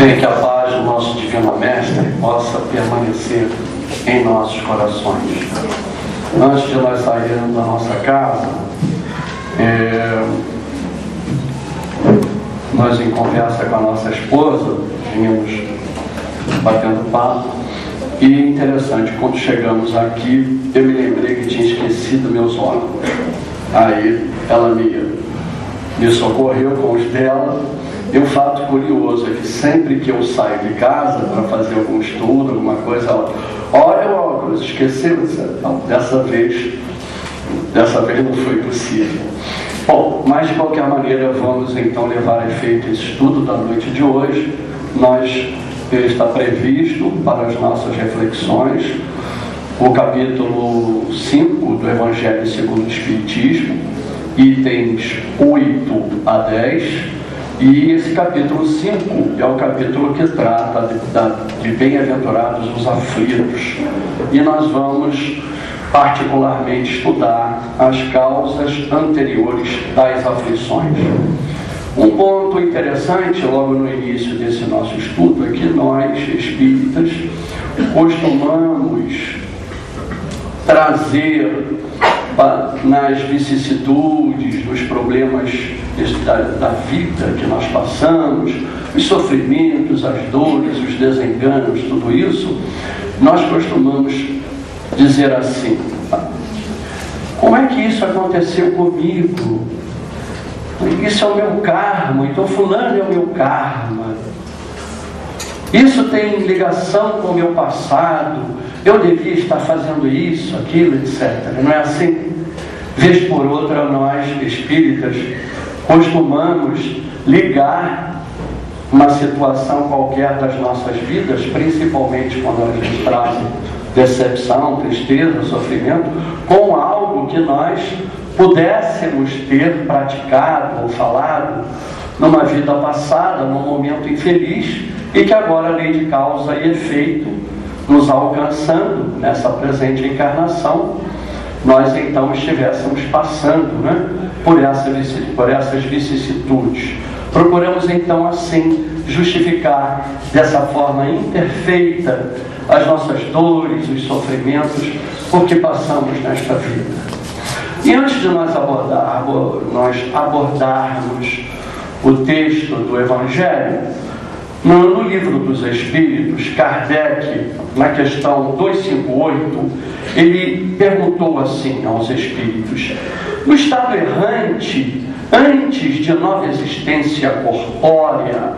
Bem, que a paz do nosso Divino Mestre possa permanecer em nossos corações. Antes de nós sairmos da nossa casa, nós, em conversa com a nossa esposa, vínhamos batendo papo, e interessante, quando chegamos aqui, eu me lembrei que tinha esquecido meus óculos. Aí ela me socorreu com os dela. E um fato curioso é que sempre que eu saio de casa para fazer algum estudo, alguma coisa, ela, olha o óculos, esqueceu? Não, dessa vez não foi possível. Bom, mas de qualquer maneira vamos então levar a efeito esse estudo da noite de hoje. Está previsto para as nossas reflexões o capítulo 5 do Evangelho segundo o Espiritismo, itens 8 a 10. E esse capítulo 5 é o capítulo que trata de bem-aventurados os aflitos. E nós vamos particularmente estudar as causas anteriores das aflições. Um ponto interessante, logo no início desse nosso estudo, é que nós, espíritas, costumamos trazer nas vicissitudes, nos problemas da vida que nós passamos, os sofrimentos, as dores, os desenganos, tudo isso, nós costumamos dizer assim: como é que isso aconteceu comigo? Isso é o meu karma, então fulano é o meu karma. Isso tem ligação com o meu passado, eu devia estar fazendo isso, aquilo, etc. Não é assim? Vez por outra, nós, espíritas, costumamos ligar uma situação qualquer das nossas vidas, principalmente quando elas nos trazem decepção, tristeza, sofrimento, com algo que nós pudéssemos ter praticado ou falado numa vida passada, num momento infeliz, e que agora, lei de causa e efeito, nos alcançando nessa presente encarnação, nós então estivéssemos passando, por essas vicissitudes. Procuramos então assim justificar dessa forma imperfeita as nossas dores, os sofrimentos por que passamos nesta vida. E antes de nós abordarmos o texto do Evangelho, no livro dos Espíritos, Kardec, na questão 258, ele perguntou assim aos Espíritos: no estado errante, antes de nova existência corpórea,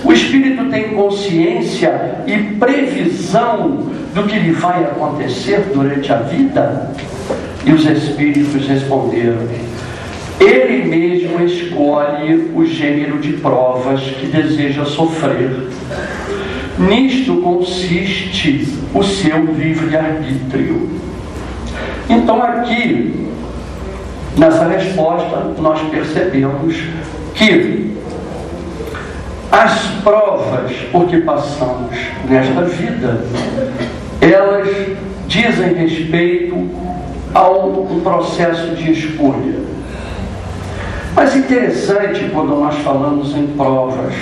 o Espírito tem consciência e previsão do que lhe vai acontecer durante a vida? E os Espíritos responderam: ele mesmo escolhe o gênero de provas que deseja sofrer. Nisto consiste o seu livre-arbítrio. Então aqui, nessa resposta, nós percebemos que as provas por que passamos nesta vida, elas dizem respeito a um processo de escolha. Mas interessante quando nós falamos em provas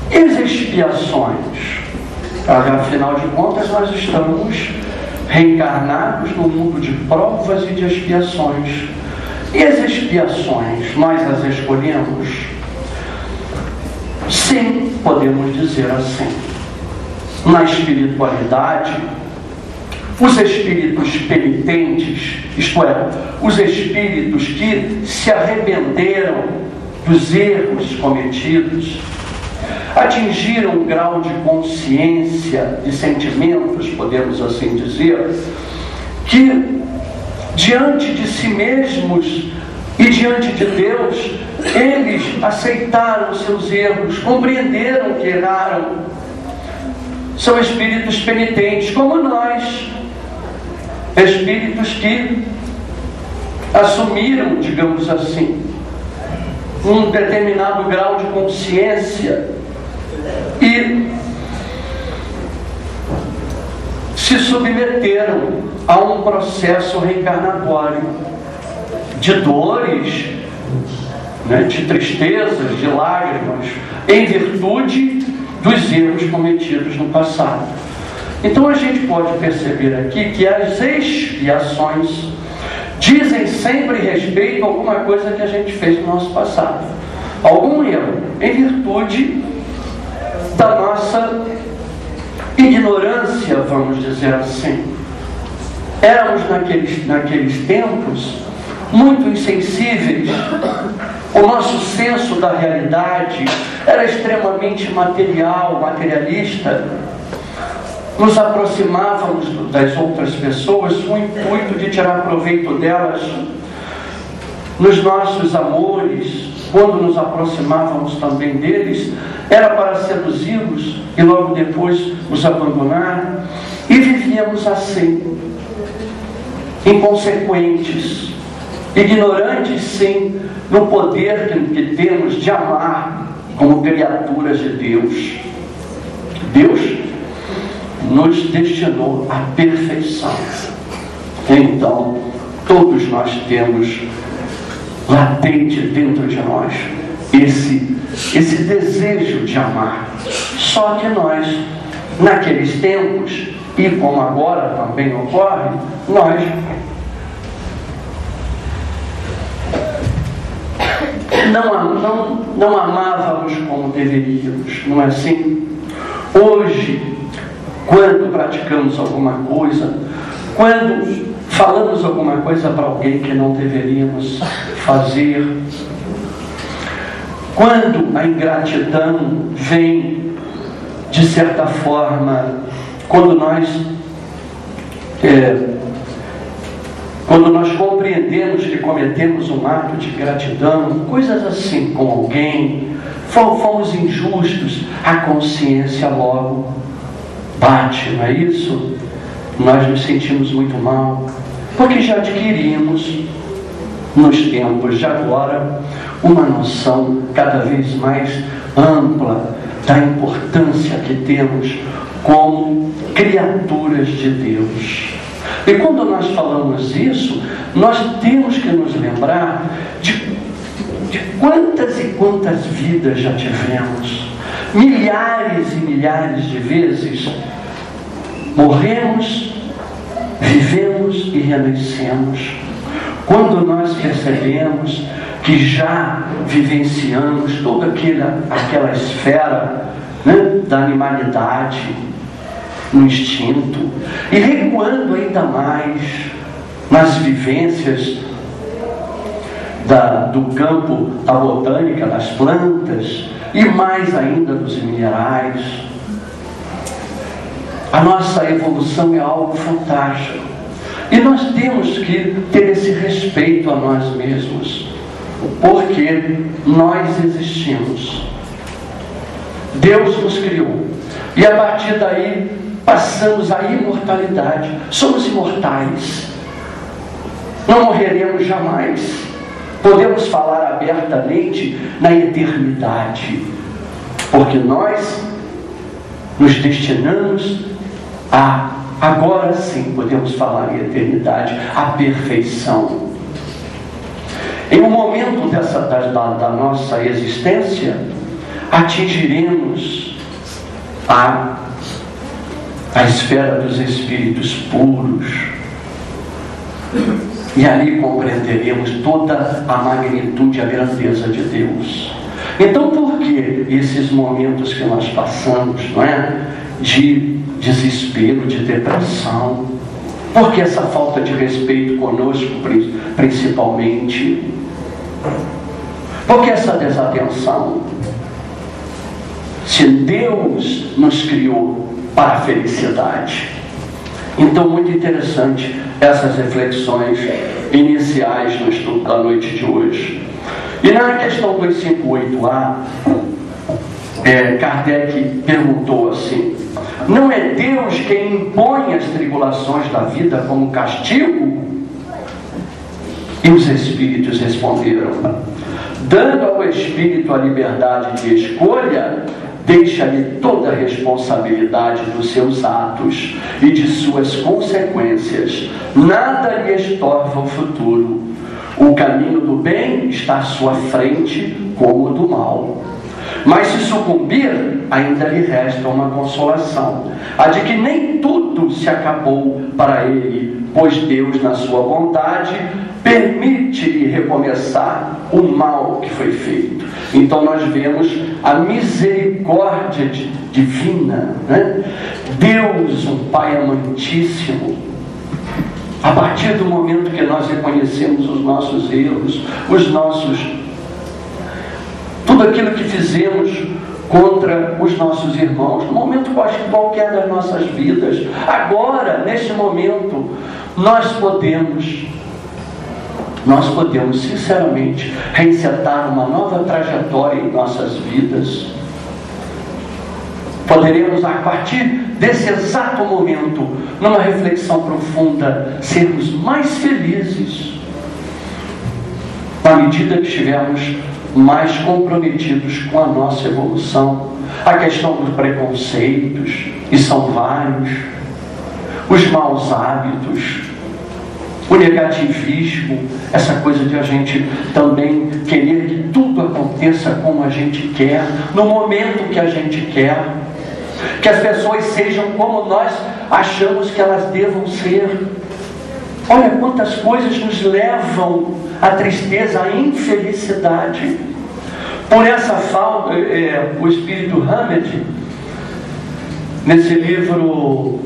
e as expiações. Afinal de contas, nós estamos reencarnados no mundo de provas e de expiações. E as expiações, nós as escolhemos? Sim, podemos dizer assim. Na espiritualidade, os espíritos penitentes, isto é, os espíritos que se arrependeram dos erros cometidos, atingiram um grau de consciência, de sentimentos, podemos assim dizer, que diante de si mesmos e diante de Deus, eles aceitaram seus erros, compreenderam que erraram. São espíritos penitentes, como nós, espíritos que assumiram, digamos assim, um determinado grau de consciência e se submeteram a um processo reencarnatório de dores, né, de tristezas, de lágrimas, em virtude dos erros cometidos no passado. Então a gente pode perceber aqui que as expiações dizem sempre respeito a alguma coisa que a gente fez no nosso passado, algum erro, em virtude da nossa ignorância, vamos dizer assim. Éramos naqueles tempos muito insensíveis, o nosso senso da realidade era extremamente materialista. Nos aproximávamos das outras pessoas com o intuito de tirar proveito delas. Nos nossos amores, quando nos aproximávamos também deles, era para seduzi-los e logo depois os abandonar. E vivíamos assim, inconsequentes, ignorantes sim no poder que temos de amar como criaturas de Deus. Deus nos destinou à perfeição. Então, todos nós temos latente dentro de nós esse desejo de amar. Só que nós, naqueles tempos, e como agora também ocorre, nós não amávamos como deveríamos, não é assim? Hoje, quando praticamos alguma coisa, quando falamos alguma coisa para alguém que não deveríamos fazer, quando a ingratidão vem, de certa forma, quando nós compreendemos que cometemos um ato de gratidão, coisas assim com alguém, fomos injustos, a consciência logo bate, não é isso? Nós nos sentimos muito mal, porque já adquirimos, nos tempos de agora, uma noção cada vez mais ampla da importância que temos como criaturas de Deus. E quando nós falamos isso, nós temos que nos lembrar de quantas e quantas vidas já tivemos. Milhares e milhares de vezes morremos, vivemos e renascemos. Quando nós percebemos que já vivenciamos toda aquela esfera, né, da animalidade, no instinto, e recuando ainda mais nas vivências do campo da botânica, das plantas, e mais ainda dos minerais, a nossa evolução é algo fantástico. E nós temos que ter esse respeito a nós mesmos, porque nós existimos. Deus nos criou. E a partir daí, passamos à imortalidade. Somos imortais. Não morreremos jamais. Podemos falar abertamente na eternidade, porque nós nos destinamos a, agora sim, podemos falar em eternidade, a perfeição. Em um momento da nossa existência, atingiremos a esfera dos espíritos puros, e ali compreenderemos toda a magnitude e a grandeza de Deus. Então, por que esses momentos que nós passamos, não é? De desespero, de depressão? Por que essa falta de respeito conosco, principalmente? Por que essa desatenção? Se Deus nos criou para a felicidade. Então, muito interessante essas reflexões iniciais no estudo da noite de hoje. E na questão 258A, Kardec perguntou assim: não é Deus quem impõe as tribulações da vida como castigo? E os espíritos responderam: dando ao espírito a liberdade de escolha, deixa-lhe toda a responsabilidade dos seus atos e de suas consequências. Nada lhe estorva o futuro. O caminho do bem está à sua frente como o do mal. Mas se sucumbir, ainda lhe resta uma consolação, a de que nem tudo se acabou para ele, pois Deus, na sua bondade, permite-lhe recomeçar o mal que foi feito. Então nós vemos a misericórdia divina, né? Deus, um Pai amantíssimo, a partir do momento que nós reconhecemos os nossos erros, tudo aquilo que fizemos contra os nossos irmãos, no momento qualquer das nossas vidas, agora, neste momento, nós podemos sinceramente reinsetar uma nova trajetória em nossas vidas. Poderemos, a partir desse exato momento, numa reflexão profunda, sermos mais felizes, à medida que estivermos mais comprometidos com a nossa evolução. A questão dos preconceitos, e são vários, os maus hábitos, o negativismo, essa coisa de a gente também querer que tudo aconteça como a gente quer, no momento que a gente quer, que as pessoas sejam como nós achamos que elas devam ser. Olha quantas coisas nos levam à tristeza, à infelicidade. Por essa falta, o espírito Hamed, nesse livro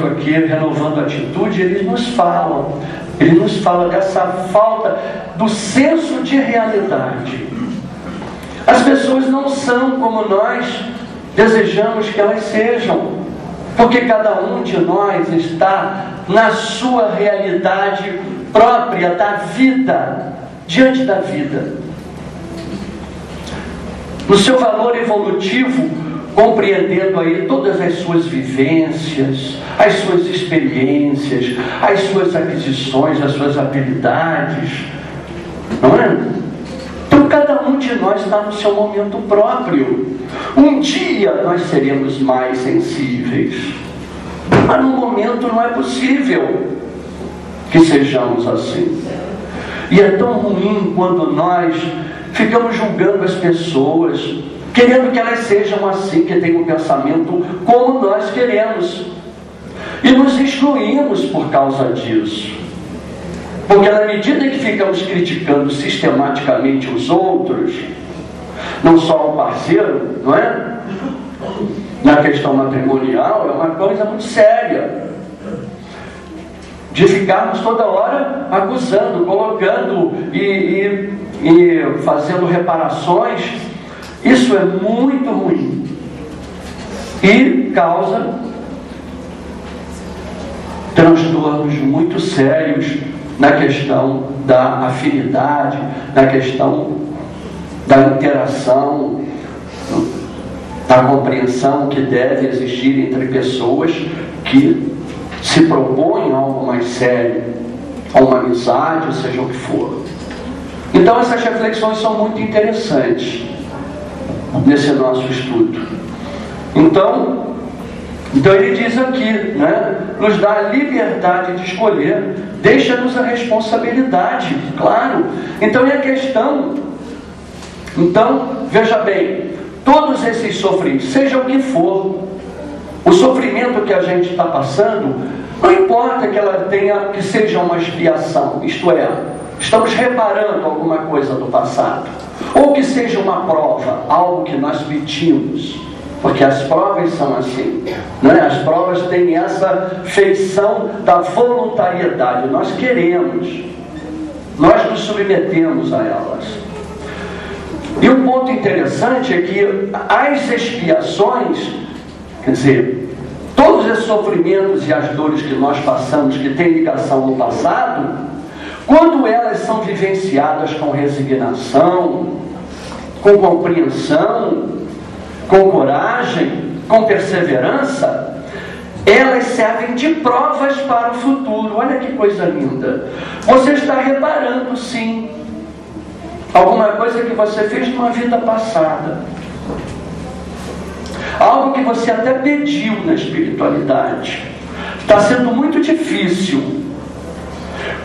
aqui, Renovando a Atitude, ele nos fala dessa falta do senso de realidade. As pessoas não são como nós desejamos que elas sejam, porque cada um de nós está na sua realidade própria da vida, diante da vida, no seu valor evolutivo, compreendendo aí todas as suas vivências, as suas experiências, as suas aquisições, as suas habilidades, não é? Então cada um de nós está no seu momento próprio. Um dia nós seremos mais sensíveis, mas no momento não é possível que sejamos assim. E é tão ruim quando nós ficamos julgando as pessoas, querendo que elas sejam assim, que tenham um pensamento como nós queremos, e nos excluímos por causa disso. Porque na medida que ficamos criticando sistematicamente os outros, não só o parceiro, não é? Na questão matrimonial, é uma coisa muito séria, de ficarmos toda hora acusando, colocando e fazendo reparações. Isso é muito ruim e causa transtornos muito sérios na questão da afinidade, na questão da interação, da compreensão que deve existir entre pessoas que se propõem a algo mais sério, a uma amizade, seja o que for. Então essas reflexões são muito interessantes nesse nosso estudo. Então ele diz aqui, né, nos dá a liberdade de escolher, deixa-nos a responsabilidade, claro. Então é a questão. Então, veja bem, todos esses sofrimentos, seja o que for, o sofrimento que a gente está passando, não importa que ela tenha, que seja uma expiação, isto é, estamos reparando alguma coisa do passado, ou que seja uma prova, algo que nós pedimos, porque as provas são assim, né? As provas têm essa feição da voluntariedade, nós queremos, nós nos submetemos a elas. E um ponto interessante é que as expiações, quer dizer, todos esses sofrimentos e as dores que nós passamos, que têm ligação no passado, quando elas são vivenciadas com resignação, com compreensão, com coragem, com perseverança, elas servem de provas para o futuro. Olha que coisa linda. Você está reparando, sim, alguma coisa que você fez numa vida passada, algo que você até pediu na espiritualidade, está sendo muito difícil.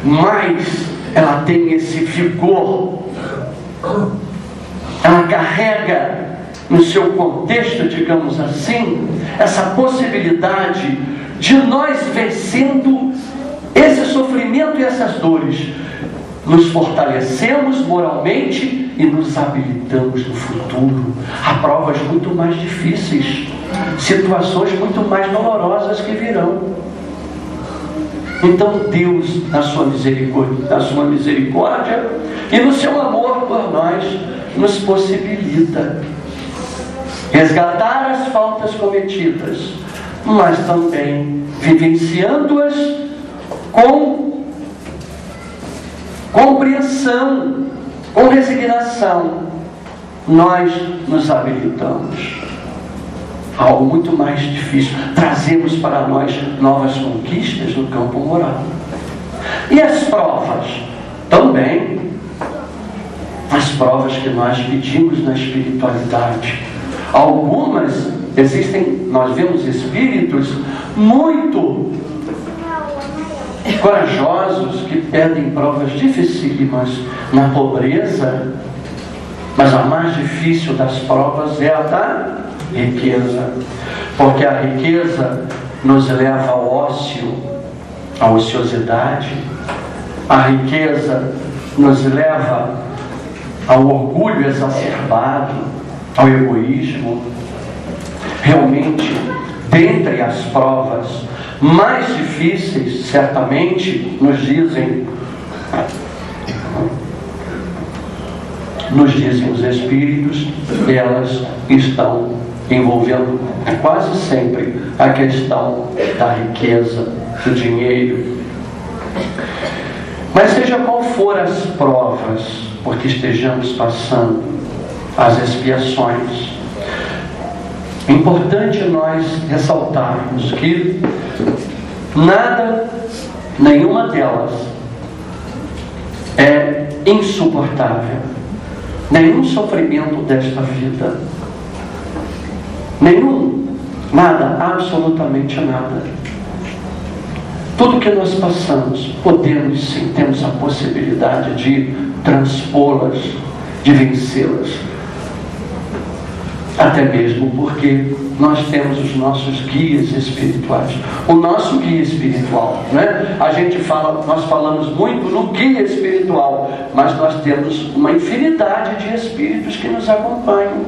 mais ela tem esse vigor, ela carrega no seu contexto, digamos assim, essa possibilidade de nós vencendo esse sofrimento e essas dores, nos fortalecemos moralmente e nos habilitamos no futuro a provas muito mais difíceis, situações muito mais dolorosas que virão. Então Deus, na sua misericórdia e no seu amor por nós, nos possibilita resgatar as faltas cometidas, mas também vivenciando-as com compreensão, com resignação, nós nos habilitamos. Algo muito mais difícil, trazemos para nós novas conquistas no campo moral. E as provas? Também as provas que nós pedimos na espiritualidade. Algumas existem, nós vemos espíritos muito corajosos que pedem provas dificílimas na pobreza, mas a mais difícil das provas é a da riqueza, porque a riqueza nos leva ao ócio, à ociosidade. A riqueza nos leva ao orgulho exacerbado, ao egoísmo. Realmente, dentre as provas mais difíceis, certamente, nos dizem os Espíritos, elas estão envolvendo quase sempre a questão da riqueza, do dinheiro. Mas seja qual for as provas porque estejamos passando, as expiações, é importante nós ressaltarmos que nenhuma delas é insuportável. Nenhum sofrimento desta vida, nada, absolutamente nada. Tudo que nós passamos, podemos sim, temos a possibilidade de transpô-las, de vencê-las. Até mesmo porque nós temos os nossos guias espirituais. O nosso guia espiritual, né? Nós falamos muito no guia espiritual, mas nós temos uma infinidade de espíritos que nos acompanham.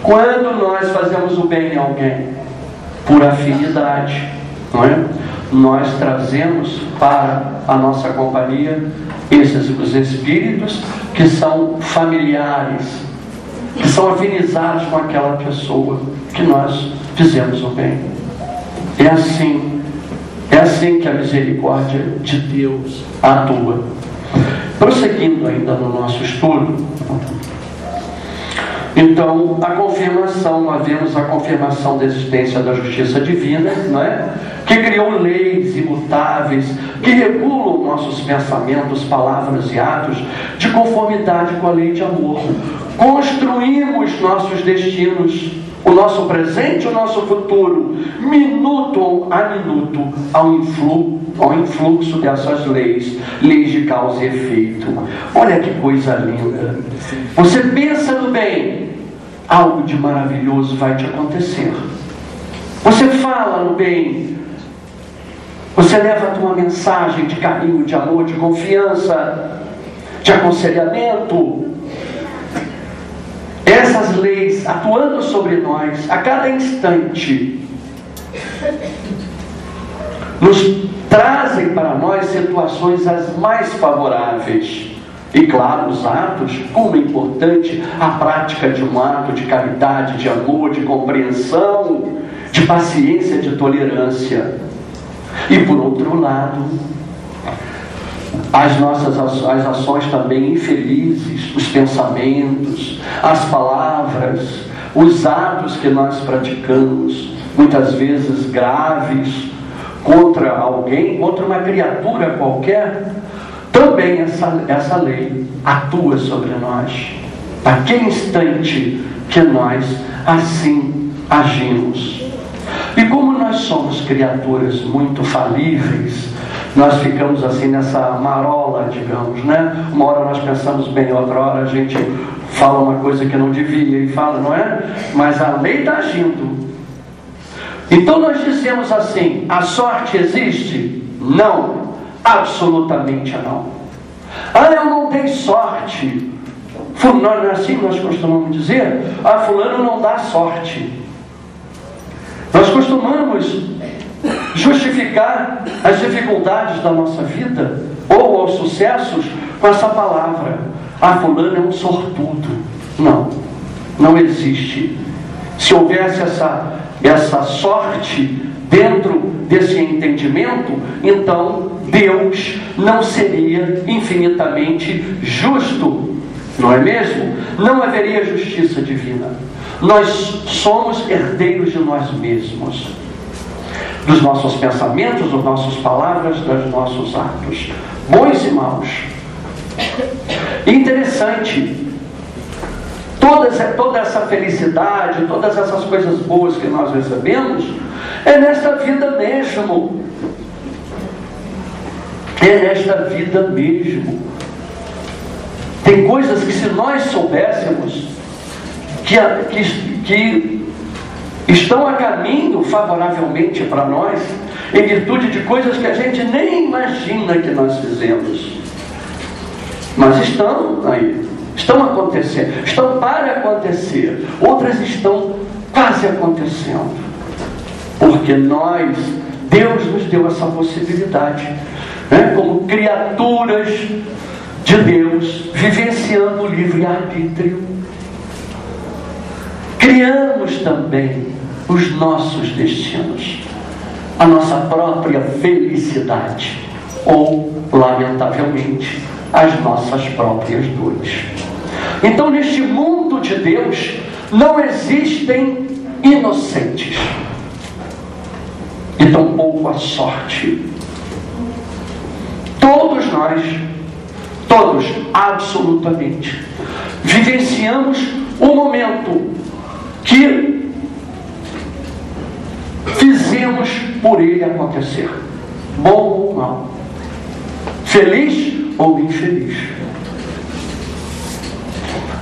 Quando nós fazemos o bem a alguém, por afinidade, não é? Nós trazemos para a nossa companhia os espíritos que são familiares, que são afinizados com aquela pessoa que nós fizemos o bem. É assim que a misericórdia de Deus atua. Prosseguindo ainda no nosso estudo, então, a confirmação, nós vemos a confirmação da existência da justiça divina, não é? Que criou leis imutáveis, que regulam nossos pensamentos, palavras e atos de conformidade com a lei de amor. Construímos nossos destinos, o nosso presente e o nosso futuro, minuto a minuto, ao influxo dessas leis de causa e efeito. Olha que coisa linda. Você pensa no bem, algo de maravilhoso vai te acontecer. Você fala no bem, você leva uma mensagem de carinho, de amor, de confiança, de aconselhamento. Essas leis atuando sobre nós a cada instante nos trazem para nós situações as mais favoráveis. E claro, os atos, como é importante a prática de um ato de caridade, de amor, de compreensão, de paciência, de tolerância. E por outro lado, as ações também infelizes, os pensamentos, as palavras, os atos que nós praticamos, muitas vezes graves, contra alguém, contra uma criatura qualquer, também essa lei atua sobre nós, naquele instante que nós assim agimos. E como nós somos criaturas muito falíveis, nós ficamos assim nessa marola, digamos, né? Uma hora nós pensamos bem, outra hora a gente fala uma coisa que não devia e fala, não é? Mas a lei está agindo. Então nós dizemos assim: a sorte existe? Não, absolutamente não. Ah, eu não dei sorte. Fulano, assim nós costumamos dizer, fulano não dá sorte. Nós costumamos justificar as dificuldades da nossa vida ou os sucessos com essa palavra: fulano é um sortudo. Não, não existe. Se houvesse essa sorte dentro desse entendimento, então Deus não seria infinitamente justo, não é mesmo? Não haveria justiça divina. Nós somos herdeiros de nós mesmos, dos nossos pensamentos, das nossas palavras, dos nossos atos, bons e maus. Interessante, toda essa felicidade, todas essas coisas boas que nós recebemos, é nesta vida mesmo. É nesta vida mesmo. Tem coisas que, se nós soubéssemos que estão a caminho favoravelmente para nós, em virtude de coisas que a gente nem imagina que nós fizemos, mas estão aí, estão acontecendo, estão para acontecer, outras estão quase acontecendo, porque Deus nos deu essa possibilidade, né? Como criaturas de Deus, vivenciando o livre-arbítrio, criamos também os nossos destinos, a nossa própria felicidade, ou, lamentavelmente, as nossas próprias dores. Então, neste mundo de Deus, não existem inocentes, e tampouco a sorte. Todos nós, todos, absolutamente, vivenciamos um momento que fizemos por ele acontecer, bom ou mal, feliz ou infeliz.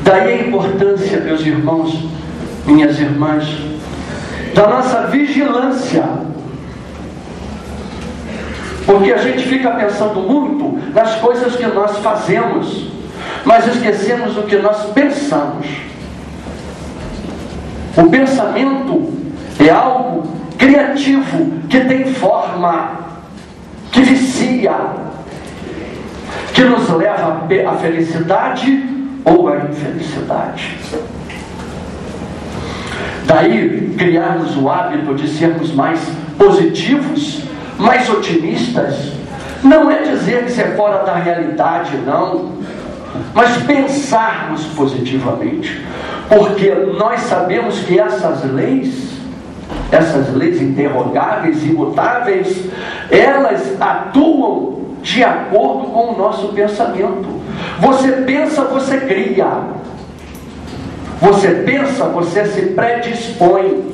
Daí a importância, meus irmãos, minhas irmãs, da nossa vigilância, porque a gente fica pensando muito nas coisas que nós fazemos, mas esquecemos do que nós pensamos. O pensamento é algo criativo, que tem forma, que vicia, que nos leva à felicidade ou à infelicidade. Daí, criarmos o hábito de sermos mais positivos, mais otimistas, não é dizer que isso é fora da realidade, não, mas pensarmos positivamente, porque nós sabemos que essas leis interrogáveis, imutáveis, elas atuam de acordo com o nosso pensamento. Você pensa, você cria. Você pensa, você se predispõe.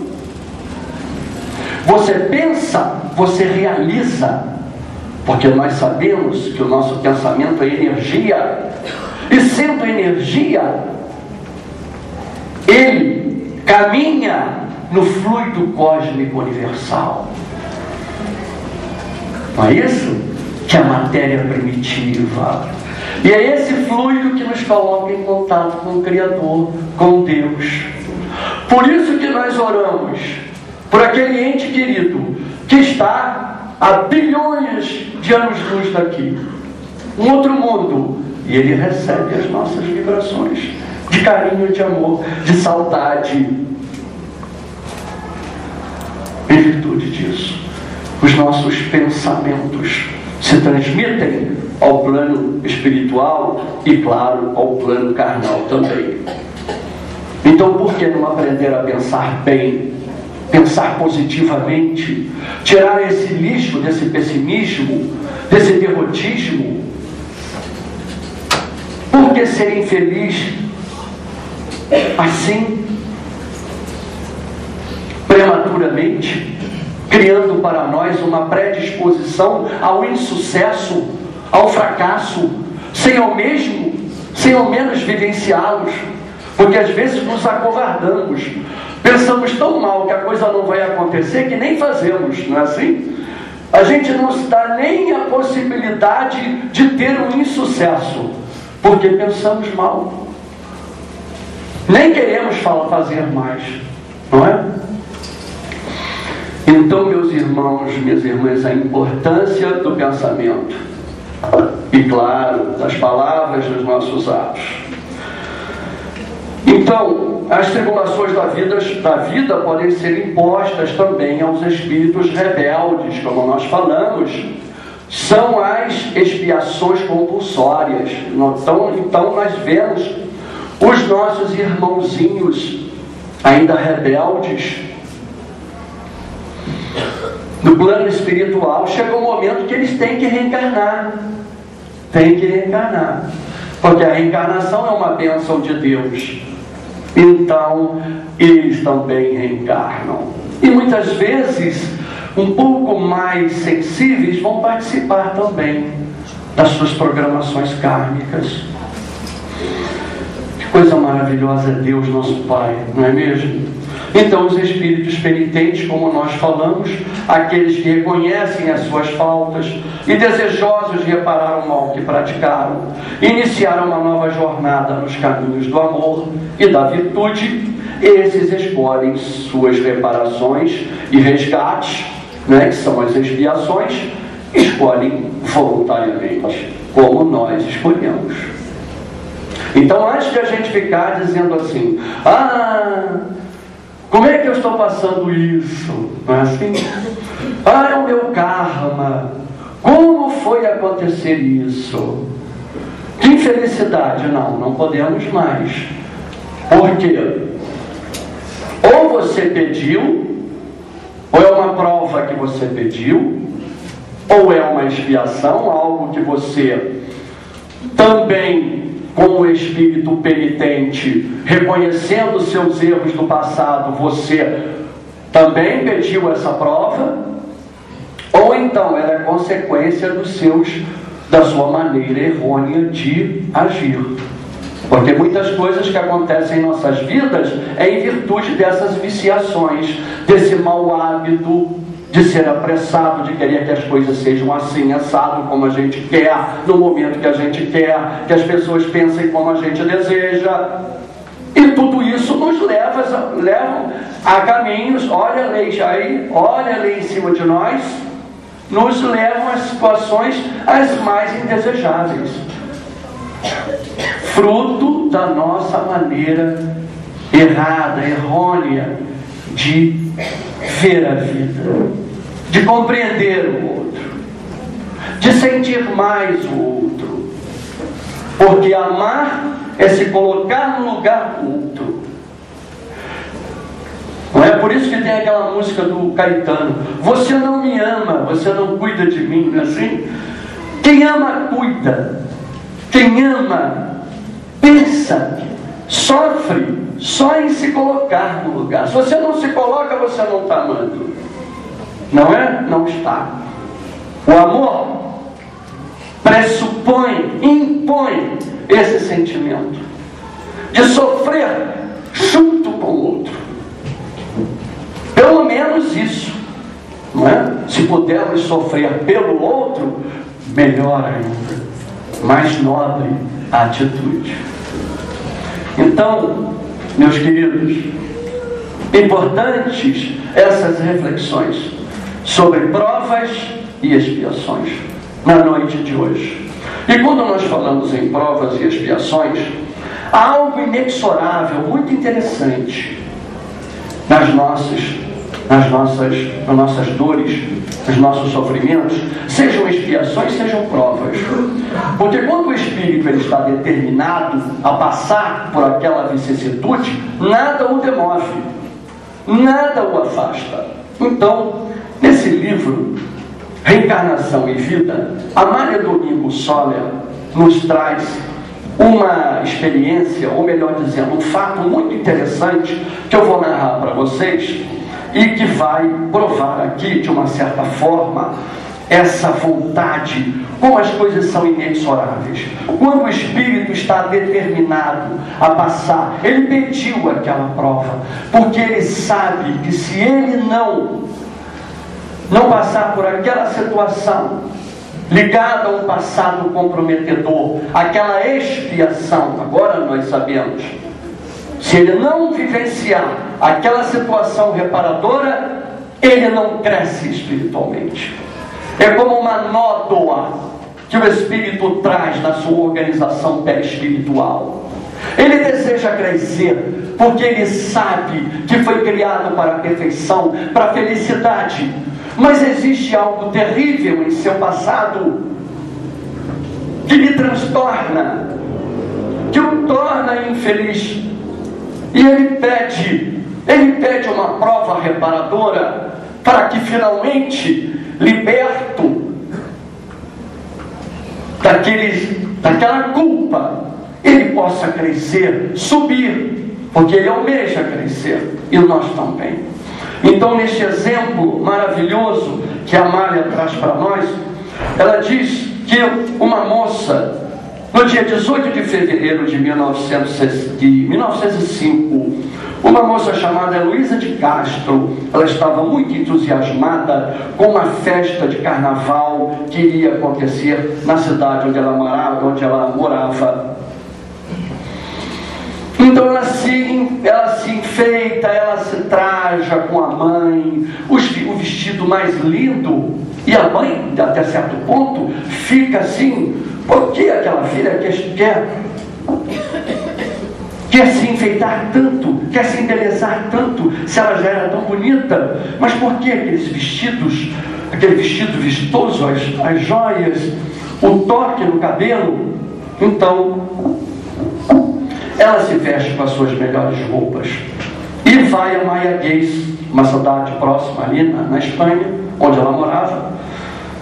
Você pensa, você realiza. Porque nós sabemos que o nosso pensamento é energia. E sendo energia, ele caminha no fluido cósmico universal. Não é isso? Que é a matéria primitiva. E é esse fluido que nos coloca em contato com o Criador, com Deus. Por isso que nós oramos por aquele ente querido que está a bilhões de anos-luz daqui, um outro mundo, e ele recebe as nossas vibrações de carinho, de amor, de saudade. Em virtude disso, os nossos pensamentos se transmitem ao plano espiritual e, claro, ao plano carnal também. Então, por que não aprender a pensar bem, pensar positivamente, tirar esse lixo, desse pessimismo, desse derrotismo? Por que ser infeliz assim, prematuramente? criando para nós uma predisposição ao insucesso, ao fracasso, sem ao menos vivenciá-los, porque às vezes nos acovardamos, pensamos tão mal que a coisa não vai acontecer que nem fazemos, não é assim? A gente não se dá nem a possibilidade de ter um insucesso, porque pensamos mal, nem queremos fazer mais, não é? Então, meus irmãos, minhas irmãs, a importância do pensamento e, claro, das palavras dos nossos atos. Então, as tribulações da vida podem ser impostas também aos espíritos rebeldes, como nós falamos, são as expiações compulsórias. Então nós vemos os nossos irmãozinhos ainda rebeldes no plano espiritual, chega um momento que eles têm que reencarnar. Porque a reencarnação é uma bênção de Deus. Então, eles também reencarnam. E muitas vezes, um pouco mais sensíveis, vão participar também das suas programações kármicas. Que coisa maravilhosa é Deus, nosso Pai, não é mesmo? Então, os espíritos penitentes, como nós falamos, aqueles que reconhecem as suas faltas e desejosos de reparar o mal que praticaram, iniciaram uma nova jornada nos caminhos do amor e da virtude, esses escolhem suas reparações e resgates, que são as expiações, escolhem voluntariamente, como nós escolhemos. Então, antes de a gente ficar dizendo assim, como é que eu estou passando isso? Não é assim? É o meu karma. Como foi acontecer isso? Que infelicidade. Não podemos mais. Por quê? Ou você pediu, ou é uma prova que você pediu, ou é uma expiação, algo que você também, como espírito penitente, reconhecendo os seus erros do passado, você também pediu essa prova, ou então ela é consequência da sua maneira errônea de agir. Porque muitas coisas que acontecem em nossas vidas é em virtude dessas viciações, desse mau hábito de ser apressado, de querer que as coisas sejam assim, assado, como a gente quer, no momento que a gente quer, que as pessoas pensem como a gente deseja. E tudo isso nos leva a caminhos, olha a lei em cima de nós, nos levam a situações as mais indesejáveis. Fruto da nossa maneira errada, errônea de ver a vida, de compreender o outro, de sentir mais o outro. Porque amar é se colocar no lugar do outro. Não é por isso que tem aquela música do Caetano: você não me ama, você não cuida de mim, não é assim? Quem ama, cuida. Quem ama, pensa, sofre só em se colocar no lugar. Se você não se coloca, você não está amando. Não é? Não está. O amor pressupõe, impõe esse sentimento de sofrer junto com o outro. Pelo menos isso, não é? Se pudermos sofrer pelo outro, melhor ainda, mais nobre a atitude. Então, meus queridos, importantes essas reflexões sobre provas e expiações na noite de hoje. E quando nós falamos em provas e expiações, há algo inexorável, muito interessante nas nossas dores, nos nossos sofrimentos, sejam expiações, sejam provas. Porque quando o espírito ele está determinado a passar por aquela vicissitude, nada o demove, nada o afasta. Então, nesse livro, Reencarnação e Vida, Amália Domingo Soller nos traz uma experiência, ou melhor dizendo, um fato muito interessante que eu vou narrar para vocês, e que vai provar aqui, de uma certa forma, essa vontade, como as coisas são inexoráveis. Quando o Espírito está determinado a passar, ele pediu aquela prova, porque ele sabe que se ele não passar por aquela situação, ligada a um passado comprometedor, aquela expiação, agora nós sabemos, se ele não vivenciar aquela situação reparadora, ele não cresce espiritualmente. É como uma nódoa que o Espírito traz na sua organização perispiritual. Ele deseja crescer, porque ele sabe que foi criado para a perfeição, para a felicidade. Mas existe algo terrível em seu passado que lhe transtorna, que o torna infeliz. E ele pede uma prova reparadora para que finalmente, liberto daquela culpa, ele possa crescer, subir, porque ele almeja crescer, e nós também. Então, neste exemplo maravilhoso que a Amália traz para nós, ela diz que uma moça, no dia 18 de fevereiro de 1905, uma moça chamada Heloísa de Castro, ela estava muito entusiasmada com uma festa de carnaval que iria acontecer na cidade onde ela morava. Então ela se enfeita, ela se traja com a mãe, o vestido mais lindo, e a mãe, até certo ponto, fica assim: por que aquela filha quer se enfeitar tanto, quer se embelezar tanto, se ela já era tão bonita? Mas por que aqueles vestidos, aquele vestido vistoso, as joias, o toque no cabelo? Então ela se veste com as suas melhores roupas e vai a Maiaguês, uma cidade próxima ali na Espanha, onde ela morava.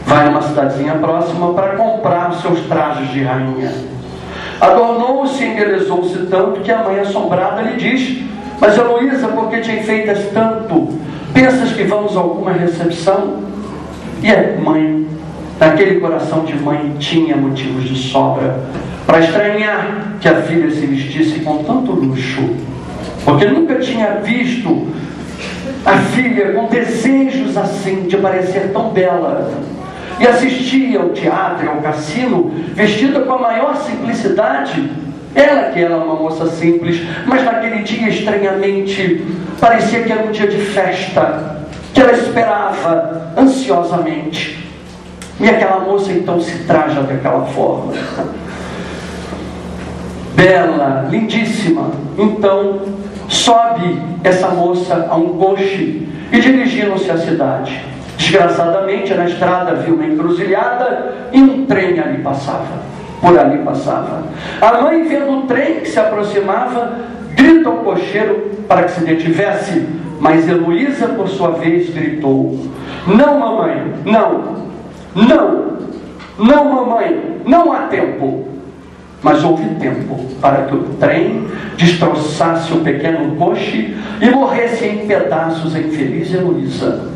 Vai a uma cidadezinha próxima para comprar os seus trajes de rainha. Adornou-se e embelezou-se tanto que a mãe, assombrada, lhe diz: mas Heloísa, por que te enfeitas tanto? Pensas que vamos a alguma recepção? E a mãe, naquele coração de mãe, tinha motivos de sobra para estranhar que a filha se vestisse com tanto luxo, porque nunca tinha visto a filha com desejos assim de parecer tão bela, e assistia ao teatro e ao cassino vestida com a maior simplicidade. Ela que era uma moça simples, mas naquele dia, estranhamente, parecia que era um dia de festa, que ela esperava ansiosamente. E aquela moça então se traja daquela forma, bela, lindíssima. Então sobe essa moça a um coche e dirigiram-se à cidade. Desgraçadamente, na estrada viu uma encruzilhada e um trem ali passava. Por ali passava. A mãe, vendo o trem que se aproximava, grita ao cocheiro para que se detivesse. Mas Heloísa, por sua vez, gritou: não, mamãe, não, mamãe, não há tempo. Mas houve tempo para que o trem destroçasse o pequeno coche e morresse em pedaços a infeliz Heloísa,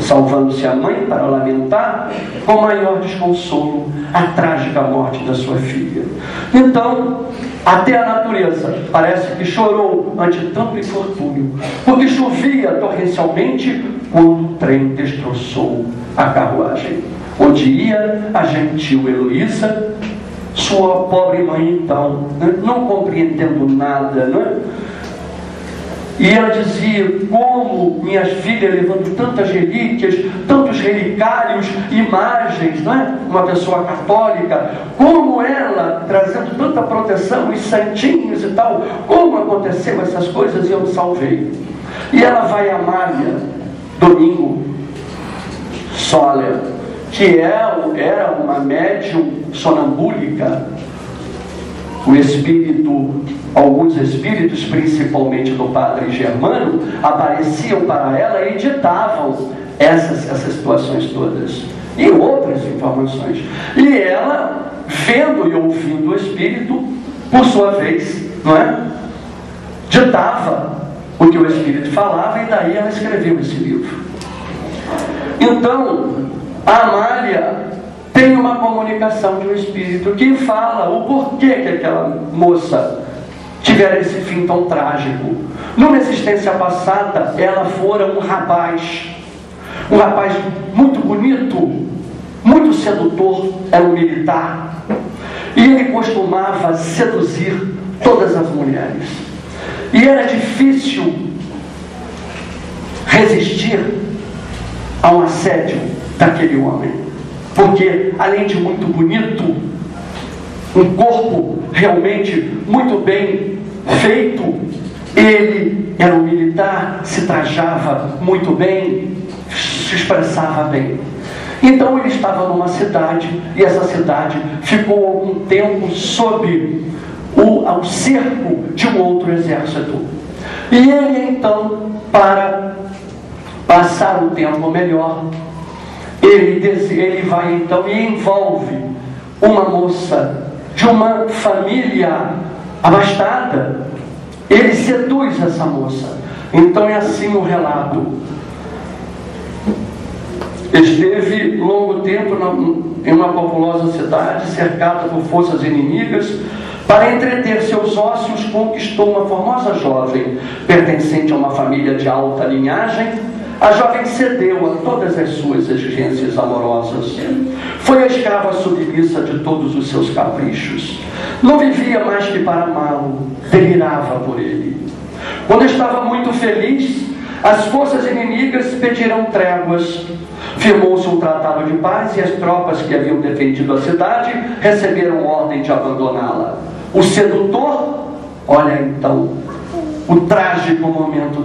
salvando-se a mãe para lamentar com maior desconsolo a trágica morte da sua filha. Então, até a natureza parece que chorou ante tanto infortúnio, porque chovia torrencialmente quando o trem destroçou a carruagem onde ia a gentil Heloísa. Sua pobre mãe, então, não compreendendo nada, não é? E ela dizia: como minha filha, levando tantas relíquias, tantos relicários, imagens, não é? Uma pessoa católica, como ela, trazendo tanta proteção, os santinhos e tal, como aconteceu essas coisas e eu salvei. E ela vai a Maria Domingo Soler, que era uma médium sonambúlica. O espírito, alguns espíritos, principalmente do padre Germano, apareciam para ela e ditavam essas situações todas e outras informações. E ela, vendo e ouvindo o espírito, por sua vez, não é? Ditava o que o Espírito falava, e daí ela escreveu esse livro. Então, a Amália tem uma comunicação de um Espírito que fala o porquê que aquela moça tivera esse fim tão trágico. Numa existência passada, ela fora um rapaz muito bonito, muito sedutor, era um militar, e ele costumava seduzir todas as mulheres. E era difícil resistir a um assédio daquele homem, porque além de muito bonito, um corpo realmente muito bem feito, ele era um militar, se trajava muito bem, se expressava bem. Então ele estava numa cidade, e essa cidade ficou algum tempo sob o cerco de um outro exército. E ele então, para passar um tempo melhor, ele vai então e envolve uma moça de uma família abastada. Ele seduz essa moça. Então é assim o relato. Esteve longo tempo em uma populosa cidade, cercada por forças inimigas. Para entreter seus ócios, conquistou uma formosa jovem, pertencente a uma família de alta linhagem. A jovem cedeu a todas as suas exigências amorosas. Foi a escrava submissa de todos os seus caprichos. Não vivia mais que para amá-lo, delirava por ele. Quando estava muito feliz, as forças inimigas pediram tréguas. Firmou-se um tratado de paz e as tropas que haviam defendido a cidade receberam ordem de abandoná-la. O sedutor, olha então o trágico momento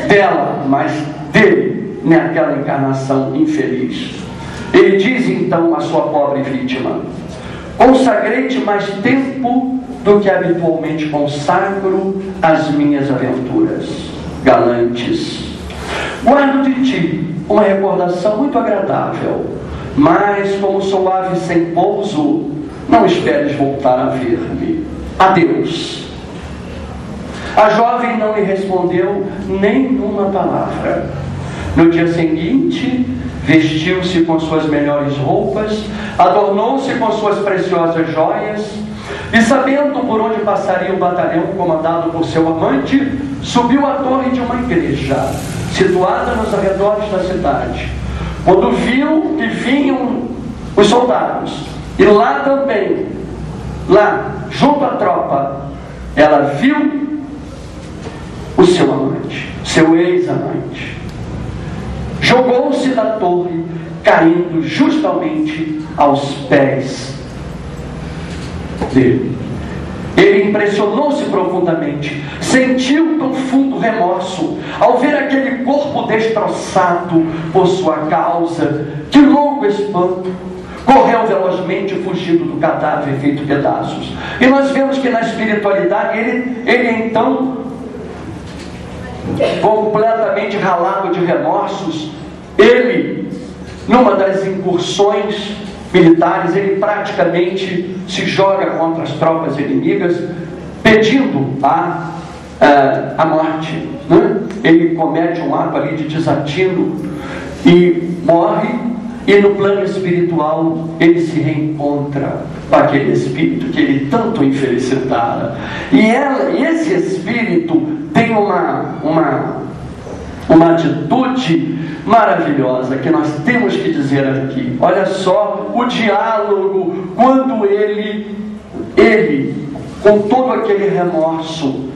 dela, mas dele, naquela encarnação infeliz. Ele diz então à sua pobre vítima: consagrei-te mais tempo do que habitualmente consagro às minhas aventuras galantes. Guardo de ti uma recordação muito agradável, mas como sou ave sem pouso, não esperes voltar a ver-me. Adeus. A jovem não lhe respondeu nenhuma palavra. No dia seguinte, vestiu-se com suas melhores roupas, adornou-se com suas preciosas joias, e sabendo por onde passaria o batalhão comandado por seu amante, subiu à torre de uma igreja, situada nos arredores da cidade. Quando viu que vinham os soldados, e lá também, junto à tropa, ela viu o seu amante, seu ex-amante. Jogou-se da torre, caindo justamente aos pés dele. Ele impressionou-se profundamente, sentiu profundo remorso ao ver aquele corpo destroçado por sua causa. Que louco espanto! Correu velozmente, fugindo do cadáver feito pedaços. E nós vemos que na espiritualidade ele então, completamente ralado de remorsos, ele, numa das incursões militares, ele praticamente se joga contra as tropas inimigas, pedindo a morte, né? Ele comete um ato ali de desatino e morre. E no plano espiritual ele se reencontra com aquele espírito que ele tanto infelicitara. E esse espírito tem uma atitude maravilhosa que nós temos que dizer aqui. Olha só o diálogo, quando ele com todo aquele remorso,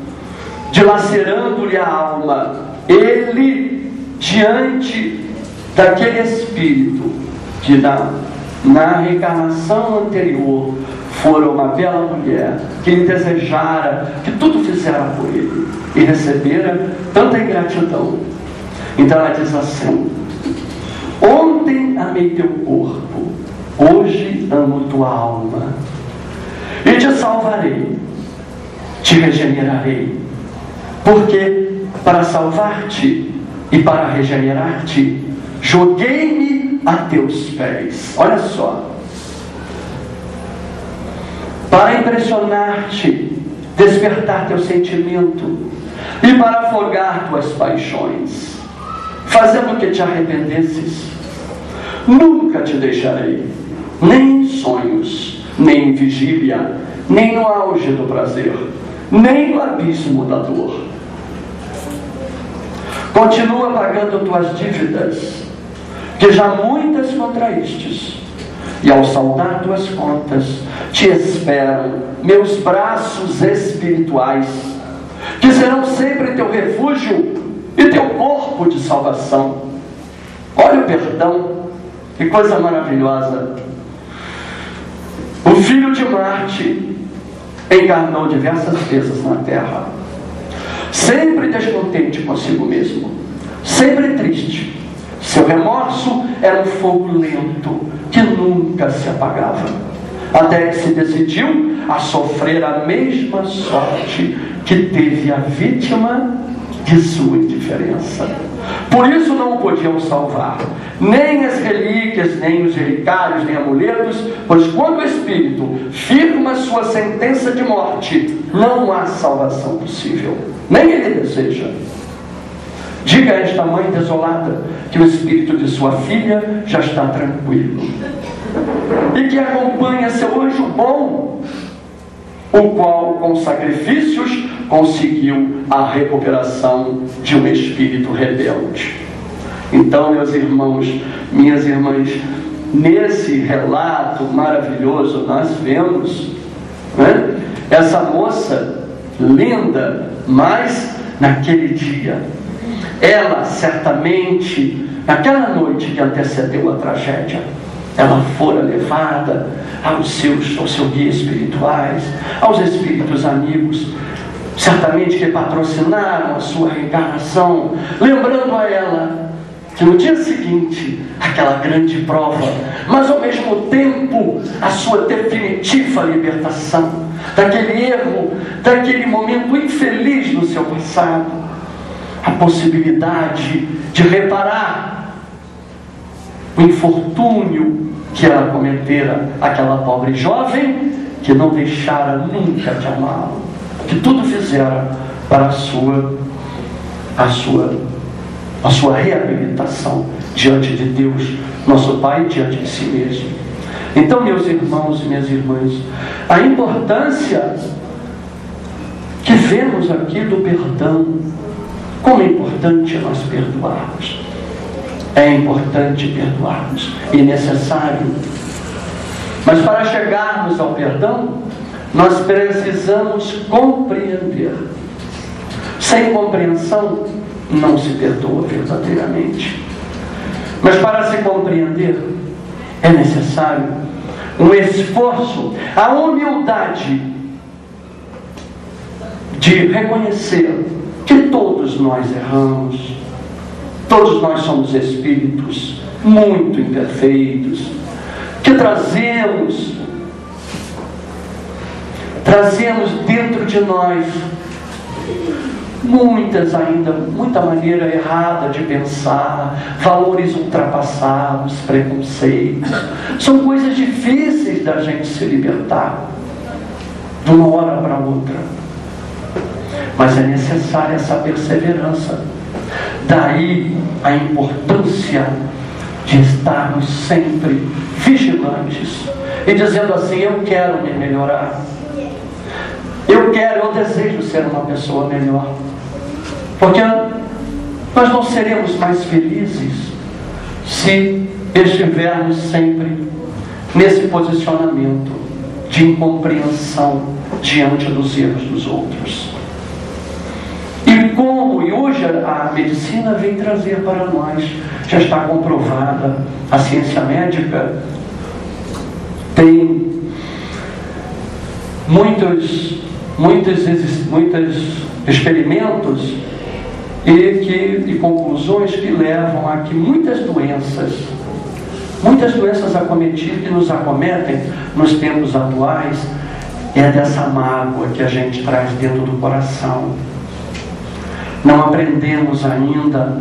dilacerando-lhe a alma, ele diante daquele espírito que na reencarnação anterior fora uma bela mulher, que ele desejara, que tudo fizera por ele, e recebera tanta ingratidão. Então ela diz assim: ontem amei teu corpo, hoje amo tua alma, e te salvarei, te regenerarei, porque para salvar-te e para regenerar-te, joguei-me a teus pés. Olha só. Para impressionar-te, despertar teu sentimento, e para afogar tuas paixões, fazendo que te arrependesses. Nunca te deixarei, nem em sonhos, nem em vigília, nem no auge do prazer, nem no abismo da dor. Continua pagando tuas dívidas, que já muitas contraístes, e ao saldar tuas contas, te esperam meus braços espirituais, que serão sempre teu refúgio e teu corpo de salvação. Olha o perdão, que coisa maravilhosa. O filho de Marte encarnou diversas vezes na terra, sempre descontente consigo mesmo, sempre triste. Seu remorso era um fogo lento que nunca se apagava, até que se decidiu a sofrer a mesma sorte que teve a vítima de sua indiferença. Por isso não o podiam salvar, nem as relíquias, nem os relicários, nem amuletos, pois quando o espírito firma sua sentença de morte, não há salvação possível, nem ele deseja. Diga a esta mãe desolada que o espírito de sua filha já está tranquilo e que acompanha seu anjo bom, o qual com sacrifícios conseguiu a recuperação de um espírito rebelde. Então, meus irmãos, minhas irmãs, nesse relato maravilhoso nós vemos, né, essa moça linda, mas naquele dia ela certamente, naquela noite que antecedeu a tragédia, ela fora levada aos seus guias espirituais, aos espíritos amigos, certamente que patrocinaram a sua reencarnação, lembrando a ela que no dia seguinte, aquela grande prova, mas ao mesmo tempo a sua definitiva libertação daquele erro, daquele momento infeliz no seu passado, a possibilidade de reparar o infortúnio que ela cometera, aquela pobre jovem que não deixara nunca de amá-lo, que tudo fizera para a sua reabilitação diante de Deus, nosso Pai, diante de si mesmo. Então, meus irmãos e minhas irmãs, a importância que vemos aqui do perdão, como é importante nós perdoarmos. É importante perdoarmos e necessário. Mas para chegarmos ao perdão, nós precisamos compreender. Sem compreensão, não se perdoa verdadeiramente. Mas para se compreender, é necessário um esforço, a humildade de reconhecer que todos nós erramos, todos nós somos espíritos muito imperfeitos, que trazemos dentro de nós muita maneira errada de pensar, valores ultrapassados, preconceitos. São coisas difíceis da gente se libertar de uma hora para outra. Mas é necessária essa perseverança. Daí a importância de estarmos sempre vigilantes e dizendo assim: eu quero me melhorar, eu desejo ser uma pessoa melhor, porque nós não seremos mais felizes se estivermos sempre nesse posicionamento de incompreensão diante dos erros dos outros. E hoje a medicina vem trazer para nós, já está comprovada, a ciência médica tem muitos experimentos e conclusões que levam a que muitas doenças acometidas que nos acometem nos tempos atuais é dessa mágoa que a gente traz dentro do coração. Não aprendemos ainda,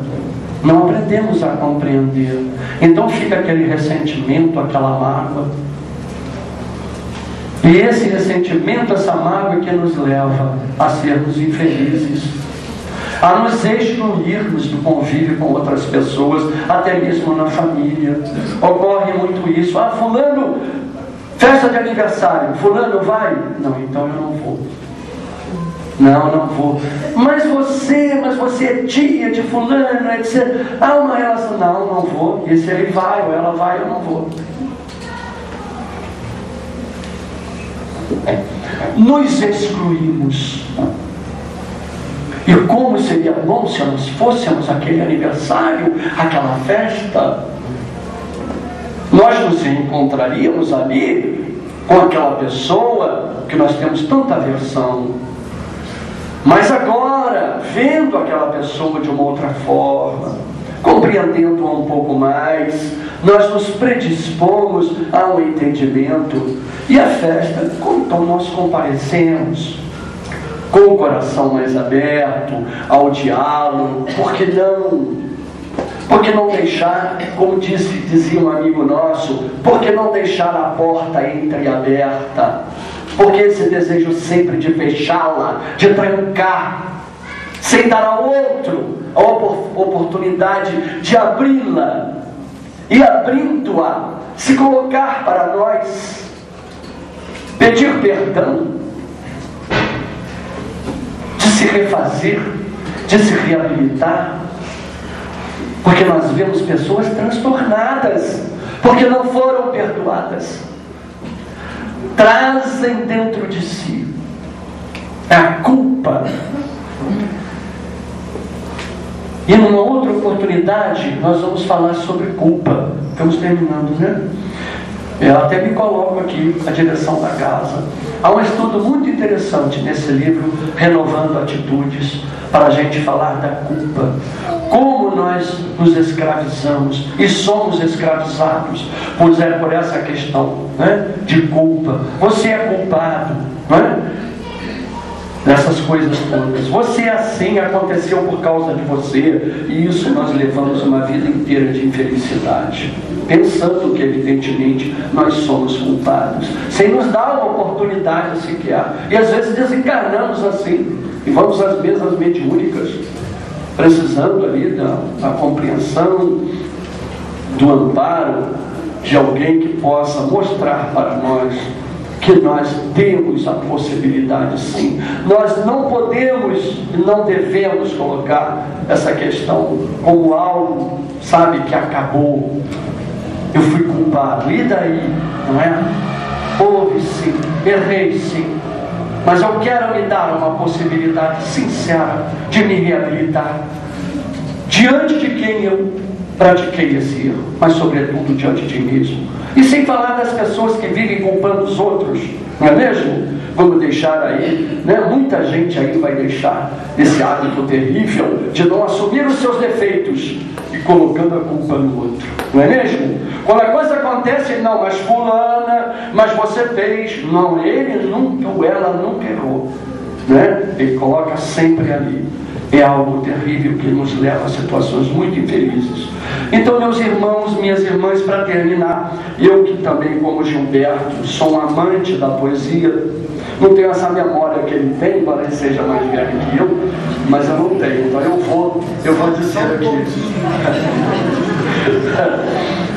não aprendemos a compreender. Então fica aquele ressentimento, aquela mágoa. E esse ressentimento, essa mágoa que nos leva a sermos infelizes. a nos excluirmos do convívio com outras pessoas, até mesmo na família. Ocorre muito isso. Ah, fulano, festa de aniversário, fulano vai? Não, então eu não vou. Não vou. Mas você é tia de fulano, etc. Há uma relação. Não vou. E se ele vai ou ela vai, eu não vou. Nos excluímos. E como seria bom se nós fôssemos aquele aniversário, aquela festa, nós nos encontraríamos ali com aquela pessoa que nós temos tanta aversão. Mas agora, vendo aquela pessoa de uma outra forma, compreendendo-a um pouco mais, nós nos predispomos a um entendimento. E a festa, então nós comparecemos com o coração mais aberto ao diálogo. Por que não? Por que não deixar, como dizia um amigo nosso, por que não deixar a porta entreaberta? Porque esse desejo sempre de fechá-la, de trancar, sem dar ao outro a oportunidade de abri-la, e abrindo-a, se colocar para nós, pedir perdão, de se refazer, de se reabilitar, porque nós vemos pessoas transtornadas, porque não foram perdoadas. Trazem dentro de si a culpa. E numa outra oportunidade nós vamos falar sobre culpa. Estamos terminando, né? Eu até me coloco aqui a direção da casa. Há um estudo muito interessante nesse livro, Renovando Atitudes, para a gente falar da culpa. Como nós nos escravizamos e somos escravizados por essa questão, né, de culpa. Você é culpado, né, dessas coisas todas. Você é assim, aconteceu por causa de você. E isso nós levamos uma vida inteira de infelicidade, pensando que evidentemente nós somos culpados, sem nos dar uma oportunidade sequer. E às vezes desencarnamos assim, e vamos às mesas mediúnicas, precisando ali da compreensão, do amparo de alguém que possa mostrar para nós que nós temos a possibilidade, sim. Nós não podemos e não devemos colocar essa questão como algo, sabe, que acabou. Eu fui culpado, e daí? Não é? Houve sim, errei sim, mas eu quero me dar uma possibilidade sincera de me reabilitar diante de quem eu pratiquei esse erro, mas sobretudo diante de mim mesmo. E sem falar das pessoas que vivem culpando os outros, não é mesmo? Vamos deixar aí, né? Muita gente aí vai deixar esse hábito terrível de não assumir os seus defeitos e colocando a culpa no outro, não é mesmo? Quando a coisa acontece, não, mas fulana, mas você fez, não, ele nunca ou ela nunca errou, né? Ele coloca sempre ali. É algo terrível que nos leva a situações muito infelizes. Então, meus irmãos, minhas irmãs, para terminar, eu que também, como Gilberto, sou um amante da poesia, não tenho essa memória que ele tem, embora ele seja mais velho que eu, mas eu não tenho, então eu vou dizer aqui.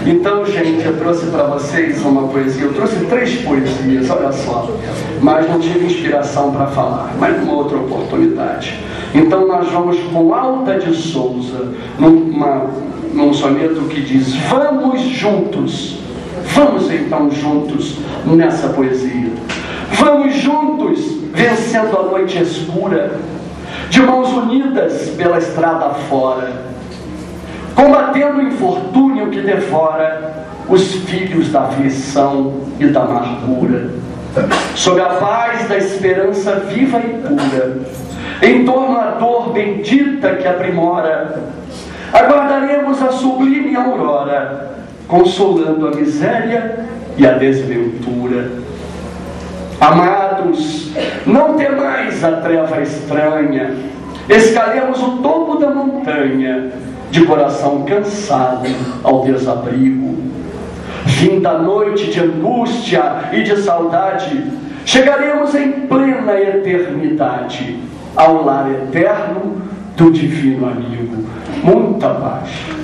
Então, gente, eu trouxe para vocês uma poesia, eu trouxe 3 poesias, olha só, mas não tive inspiração para falar, mas numa outra oportunidade. Então nós vamos com Alta de Souza, num soneto que diz: vamos juntos, vamos então juntos nessa poesia. Vamos juntos, vencendo a noite escura, de mãos unidas pela estrada fora, combatendo o infortúnio que devora os filhos da aflição e da amargura, sob a paz da esperança viva e pura, em torno à dor bendita que aprimora, aguardaremos a sublime aurora, consolando a miséria e a desventura. Amados, não temais a treva estranha, escalemos o topo da montanha, de coração cansado ao desabrigo. Fim da noite de angústia e de saudade, chegaremos em plena eternidade ao lar eterno do divino amigo. Muita paz.